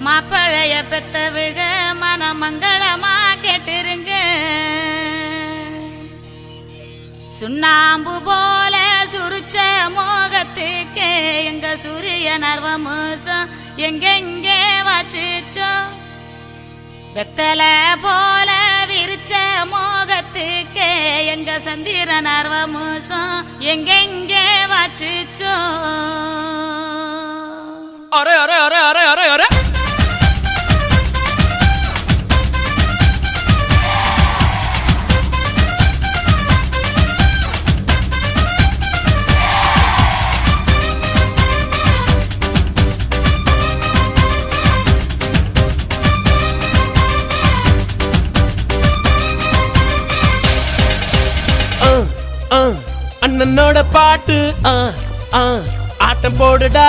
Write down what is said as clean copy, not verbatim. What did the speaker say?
மாப்பழைய பெத்தவுக மனமங்களமா கேட்டிருங்க. சுண்ணாம்பு போல சுருச்ச மோகத்துக்கு எங்க சூரிய நர்வமூசம் எங்கெங்கே வாச்சிச்சோ. வெத்தல போல விரிச்ச மோகத்துக்கு எங்க சந்திர நர்வமூசம் எங்கெங்கே வாச்சிச்சோ. அரே அரே அரே அரே அரே அரே அண்ணனோட பாட்டு ஆட்டம் போடுடா